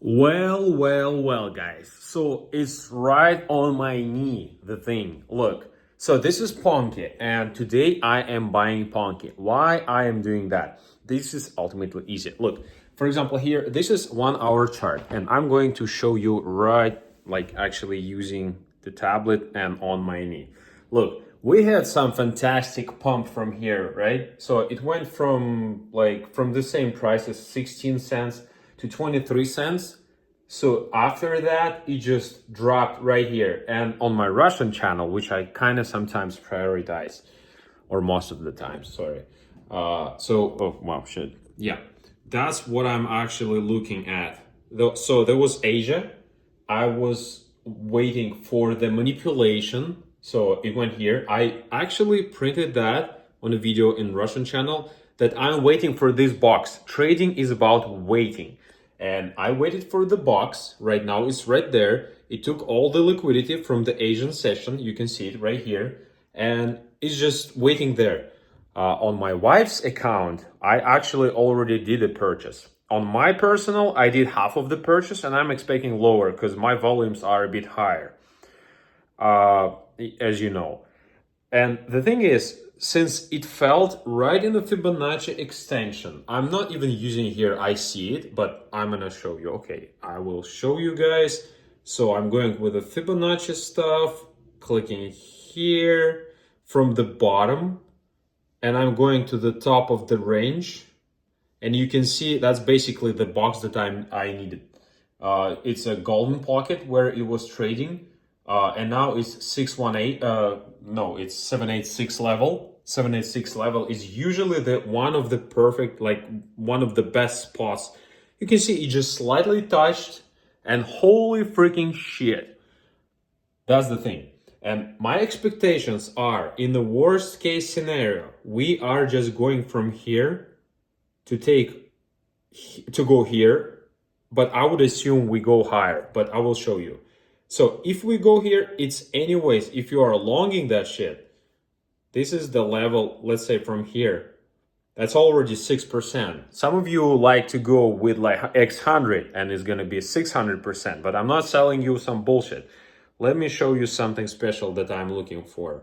Well, guys. So it's right on my knee, the thing. Look, so this is Ponke, and today I am buying Ponke. Why I am doing that? This is ultimately easy. Look, for example, here, this is 1 hour chart, and I'm going to show you right, like actually using the tablet and on my knee. Look, we had some fantastic pump from here, right? So it went from from the same price as 16 cents to 23 cents. So after that, it just dropped right here. And on my Russian channel, which I kind of sometimes prioritize, or most of the time, sorry. Oh, wow, shit. Yeah, that's what I'm actually looking at. So there was Asia. I was waiting for the manipulation. So it went here. I actually printed that on a video in Russian channel that I'm waiting for this box. Trading is about waiting. And I waited for the box. Right now it's right there. It took all the liquidity from the Asian session. You can see it right here. And it's just waiting there. On my wife's account, I actually already did a purchase. On my personal, I did half of the purchase and I'm expecting lower because my volumes are a bit higher, as you know. And the thing is, since it felt right in the Fibonacci extension, I'm not even using here, I see it, but I'm gonna show you. Okay, I will show you guys. So I'm going with the Fibonacci stuff, clicking here from the bottom, and I'm going to the top of the range. And you can see that's basically the box that I needed. It's a golden pocket where it was trading. And now it's 618, no, it's 786 level. 786 level is usually the one of the perfect, like one of the best spots. You can see it just slightly touched and holy freaking shit. That's the thing. And my expectations are, in the worst case scenario, we are just going from here to go here, but I would assume we go higher, but I will show you. So if we go here, it's anyways, if you are longing that shit, this is the level, let's say from here, that's already 6%. Some of you like to go with like X100 and it's gonna be 600%, but I'm not selling you some bullshit. Let me show you something special that I'm looking for.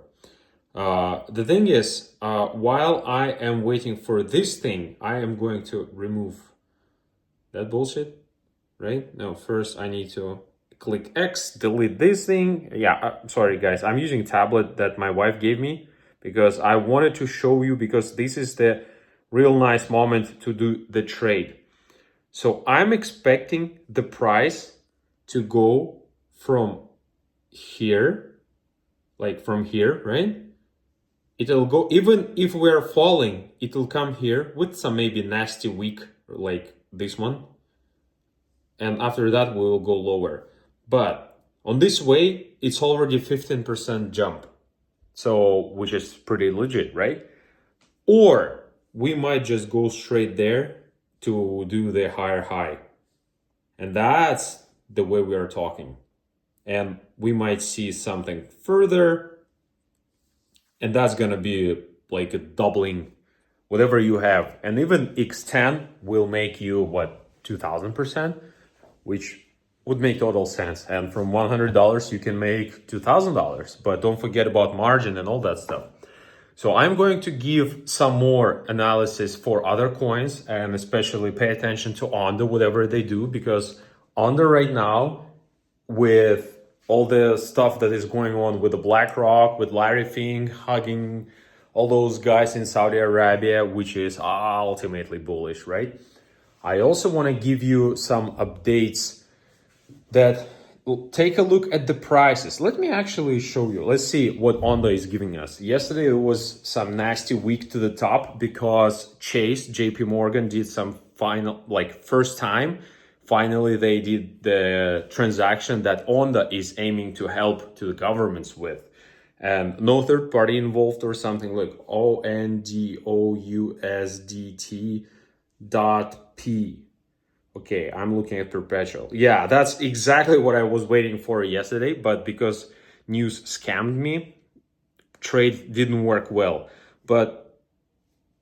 The thing is, while I am waiting for this thing, I am going to remove that bullshit, right? No, first I need to click X, delete this thing. Yeah, sorry guys, I'm using tablet that my wife gave me because I wanted to show you, because this is the real nice moment to do the trade. So I'm expecting the price to go from here, like from here, right? It'll go, even if we're falling, it'll come here with some maybe nasty week like this one. And after that, we will go lower. But on this way, it's already 15% jump. So, which is pretty legit, right? Or we might just go straight there to do the higher high. And that's the way we are talking. And we might see something further. And that's gonna be like a doubling, whatever you have. And even X10 will make you, what, 2000%? Which would make total sense. And from $100, you can make $2,000. But don't forget about margin and all that stuff. So I'm going to give some more analysis for other coins, and especially pay attention to Ondo, whatever they do, because Ondo right now, with all the stuff that is going on with the BlackRock, with Larry Fink hugging all those guys in Saudi Arabia, which is ultimately bullish, right? I also want to give you some updates that will take a look at the prices. Let me actually show you. Let's see what Ondo is giving us. Yesterday, it was some nasty week to the top because Chase, JP Morgan, did some final, like first time, finally they did the transaction that Ondo is aiming to help to the governments with. And no third party involved or something, like ONDOUSDT.P. Okay, I'm looking at perpetual. Yeah, that's exactly what I was waiting for yesterday, but because news scammed me, trade didn't work well. But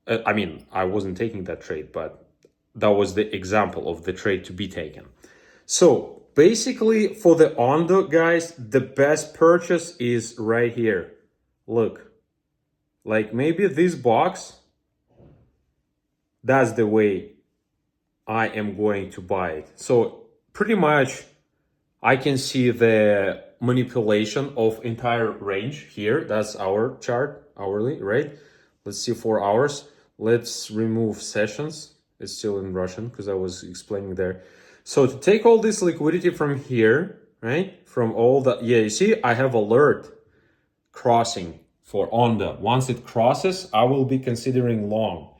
I mean, I wasn't taking that trade, but that was the example of the trade to be taken. So basically for the Ondo, guys, the best purchase is right here. Look, like maybe this box, that's the way I am going to buy it. So pretty much I can see the manipulation of entire range here. That's our chart hourly, right? Let's see 4 hours. Let's remove sessions. It's still in Russian because I was explaining there. So to take all this liquidity from here, right? From all the, yeah, you see, I have alert crossing for Onda. Once it crosses, I will be considering long.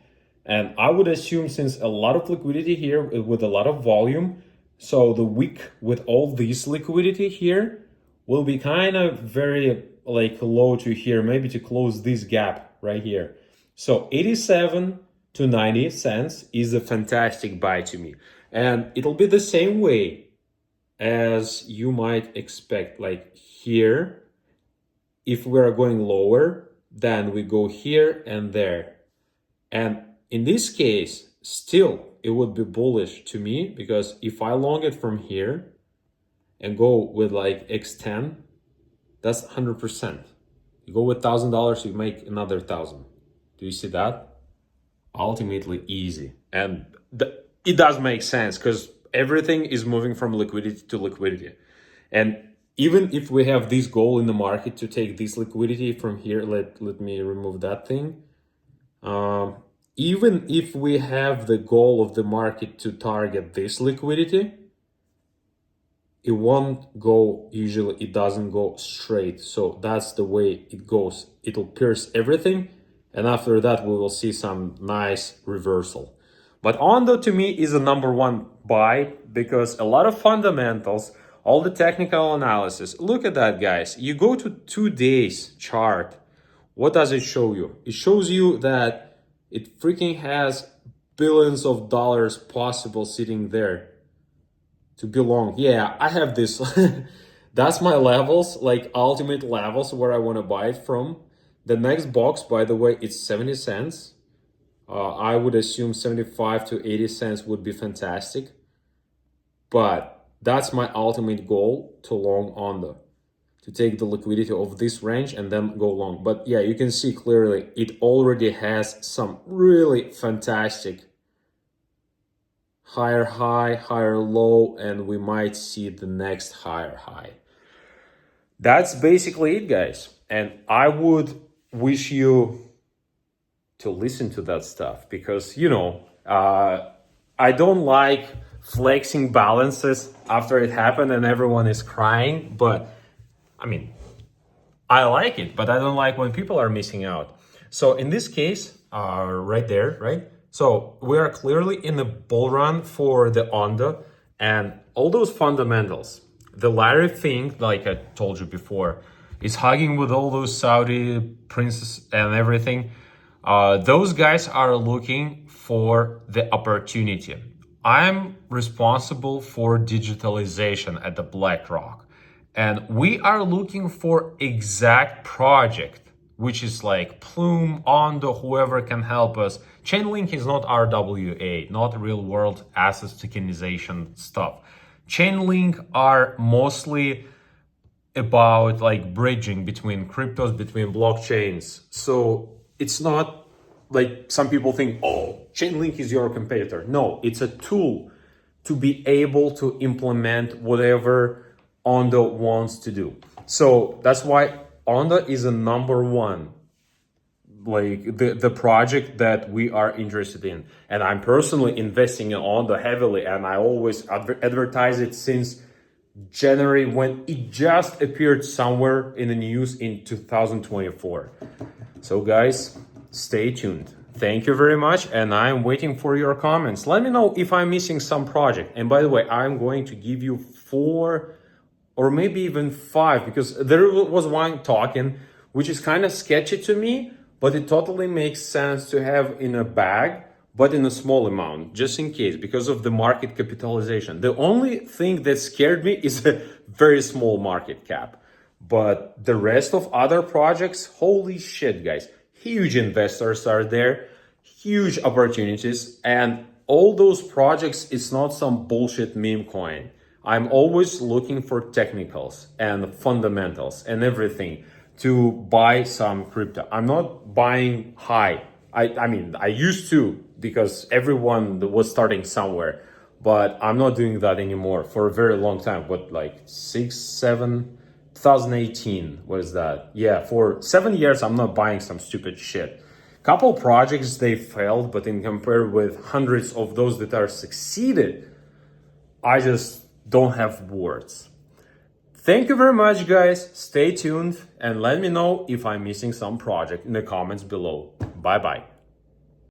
And I would assume since a lot of liquidity here with a lot of volume, so the wick with all this liquidity here will be kind of very like low to here, maybe to close this gap right here. So 87 to 90 cents is a fantastic buy to me. And it'll be the same way as you might expect. Like here, if we're going lower, then we go here and there. And in this case, still, it would be bullish to me because if I long it from here and go with like X10, that's 100%. You go with $1,000, you make another 1,000. Do you see that? Ultimately easy. And it does make sense because everything is moving from liquidity to liquidity. And even if we have this goal in the market to take this liquidity from here, let me remove that thing. Even if we have the goal of the market to target this liquidity, it won't go, usually it doesn't go straight. So that's the way it goes. It'll pierce everything. And after that, we will see some nice reversal. But Ondo to me is a number one buy because a lot of fundamentals, all the technical analysis. Look at that, guys. You go to 2 days chart. What does it show you? It shows you that it freaking has billions of dollars possible sitting there to belong. Yeah, I have this. That's my levels, like ultimate levels where I want to buy it from. The next box, by the way, it's 70 cents. I would assume 75 to 80 cents would be fantastic. But that's my ultimate goal to long Ondo, to take the liquidity of this range and then go long. But yeah, you can see clearly it already has some really fantastic higher high, higher low, and we might see the next higher high. That's basically it, guys. And I would wish you to listen to that stuff because, you know, I don't like flexing balances after it happened and everyone is crying, but I mean, I like it, but I don't like when people are missing out. So in this case, right there, right? So we are clearly in the bull run for the Ondo and all those fundamentals. The Larry thing, like I told you before, is hugging with all those Saudi princes and everything. Those guys are looking for the opportunity. I'm responsible for digitalization at the BlackRock. And we are looking for exact project, which is like Plume, Ondo, whoever can help us. Chainlink is not RWA, not real world assets tokenization stuff. Chainlink are mostly about like bridging between cryptos, between blockchains. So it's not like some people think, oh, Chainlink is your competitor. No, it's a tool to be able to implement whatever Ondo wants to do. So that's why Ondo is a number one, like the project that we are interested in. And I'm personally investing in Ondo heavily, and I always advertise it since January when it just appeared somewhere in the news in 2024. So guys, stay tuned. Thank you very much, and I'm waiting for your comments. Let me know if I'm missing some project. And by the way, I'm going to give you 4 or maybe even 5, because there was one talking which is kind of sketchy to me, but it totally makes sense to have in a bag, but in a small amount, just in case, because of the market capitalization. The only thing that scared me is a very small market cap. But the rest of other projects, holy shit, guys. Huge investors are there, huge opportunities, and all those projects, it's not some bullshit meme coin. I'm always looking for technicals and fundamentals and everything to buy some crypto. I'm not buying high. I mean, I used to because everyone was starting somewhere, but I'm not doing that anymore for a very long time. What, like 2018, what is that? Yeah, for 7 years, I'm not buying some stupid shit. Couple projects, they failed, but in compare with hundreds of those that are succeeded, I just don't have words. Thank you very much, guys. Stay tuned and let me know if I'm missing some project in the comments below. Bye bye.